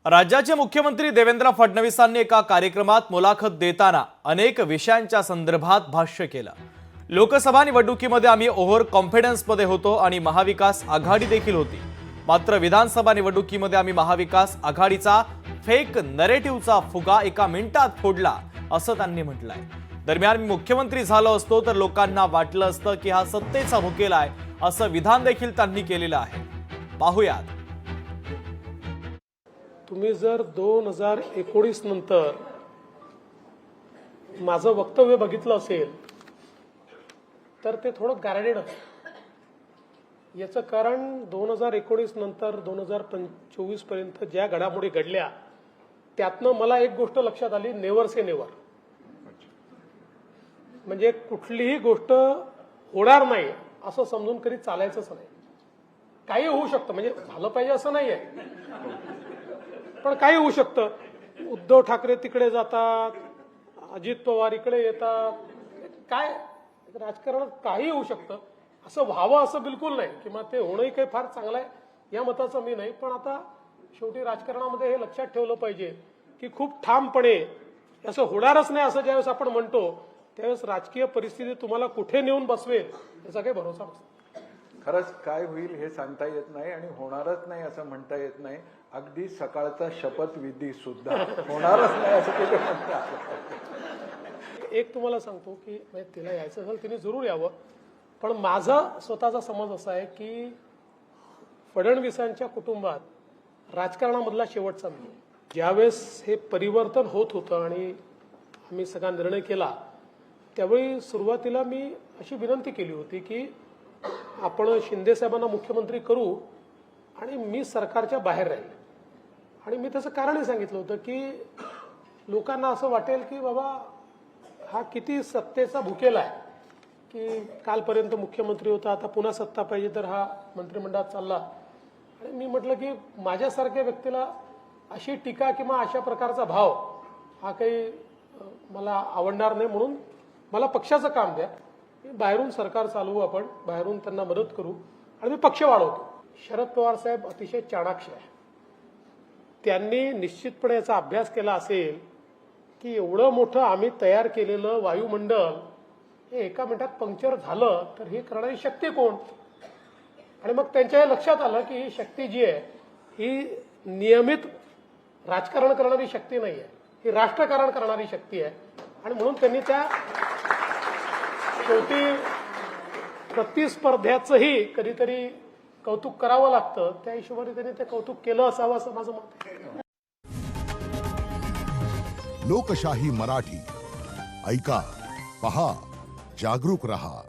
राज्याचे मुख्यमंत्री देवेंद्र फडणवीसांनी एका कार्यक्रमात मुलाखत देताना अनेक विषयांच्या संदर्भात भाष्य केलं। लोकसभा निवडणुकीमध्ये आम्ही ओव्हर कॉन्फिडन्स मध्ये होतो आणि महाविकास आघाडी देखील होती, मात्र विधानसभा निवडणुकीमध्ये आम्ही महाविकास आघाडीचा फेक नरेटिव्हचा फुगा एका मिनिटात फोडला असं त्यांनी म्हटलंय। दरम्यान मी मुख्यमंत्री झालो असतो तर लोकांना वाटलं असतं की हा सत्तेचा भुकेला आहे असं विधान देखील त्यांनी केलेलं आहे। पाहूयात। तुम्ही जर 2019 नंतर माझं वक्तव्य बघितलं असेल तर ते थोडं गार्डेड असतं। याचं कारण 2019 नंतर 2024 पर्यंत ज्या घडामोडी घडल्या त्यातनं मला एक गोष्ट लक्षात आली, नेव्हर से नेव्हर। म्हणजे कुठलीही गोष्ट होणार नाही असं समजून कधी चालायचंच नाही। काही होऊ शकतं, म्हणजे झालं पाहिजे असं नाहीये, पण काही होऊ शकतं। उद्धव ठाकरे तिकडे जातात, अजित पवार इकडे येतात, काय राजकारणात काही होऊ शकतं। असं व्हावं असं बिलकुल नाही, किंवा ते होणंही काही फार चांगलं आहे या मताचं मी नाही। पण आता शेवटी राजकारणामध्ये हे लक्षात ठेवलं पाहिजे की खूप ठामपणे असं होणारच नाही असं ज्यावेळेस आपण म्हणतो त्यावेळेस राजकीय परिस्थिती तुम्हाला कुठे नेऊन बसवेल याचा काही भरोसा नसतो। खरंच काय होईल हे सांगता येत नाही आणि होणारच नाही असं म्हणता येत नाही। अगदी सकाळचा शपथविधी सुद्धा होणारच नाही असं ते म्हणतात। एक तुम्हाला सांगतो की तिला यायचं असेल तिने जरूर यावं, पण माझा स्वतःचा समज असा आहे की फडणवीसांच्या कुटुंबात राजकारणामधला शेवटचा मी। ज्यावेळेस हे परिवर्तन होत होतं आणि आम्ही सगळा निर्णय केला त्यावेळी सुरुवातीला मी अशी विनंती केली होती की आपण शिंदे साहेबांना मुख्यमंत्री करू आणि मी सरकारच्या बाहेर राहील। आणि मी त्याचं कारणही सांगितलं होतं की लोकांना असं वाटेल की बाबा हा किती सत्तेचा भुकेला आहे, की कालपर्यंत मुख्यमंत्री होता आता पुन्हा सत्ता पाहिजे तर हा मंत्रिमंडळात चालला। आणि मी म्हटलं की माझ्यासारख्या व्यक्तीला अशी टीका किंवा अशा प्रकारचा भाव हा काही मला आवडणार नाही, म्हणून मला पक्षाचं काम द्या, बाहेरून सरकार चालवू, आपण बाहेरून त्यांना मदत करू आणि मी पक्ष वाढवतो। शरद पवार साहेब अतिशय चाणाक्ष आहे, त्यांनी निश्चितपणे याचा अभ्यास केला असेल की एवढं मोठं आम्ही तयार केलेलं वायुमंडल हे एका मिनिटात पंक्चर झालं तर ही करणारी शक्ती कोण। आणि मग त्यांच्या लक्षात आलं की ही शक्ती जी आहे ही नियमित राजकारण करणारी शक्ती नाही आहे, ही राष्ट्रकारण करणारी शक्ती आहे। आणि म्हणून त्यांनी त्या शेवटी प्रतिस्पर्ध्याचंही कधीतरी कौतुक करावं लागतं, त्या हिशोबाने त्यांनी ते कौतुक केलं असावं असं माझं मत आहे। लोकशाही मराठी ऐका, पहा, जागरूक रहा।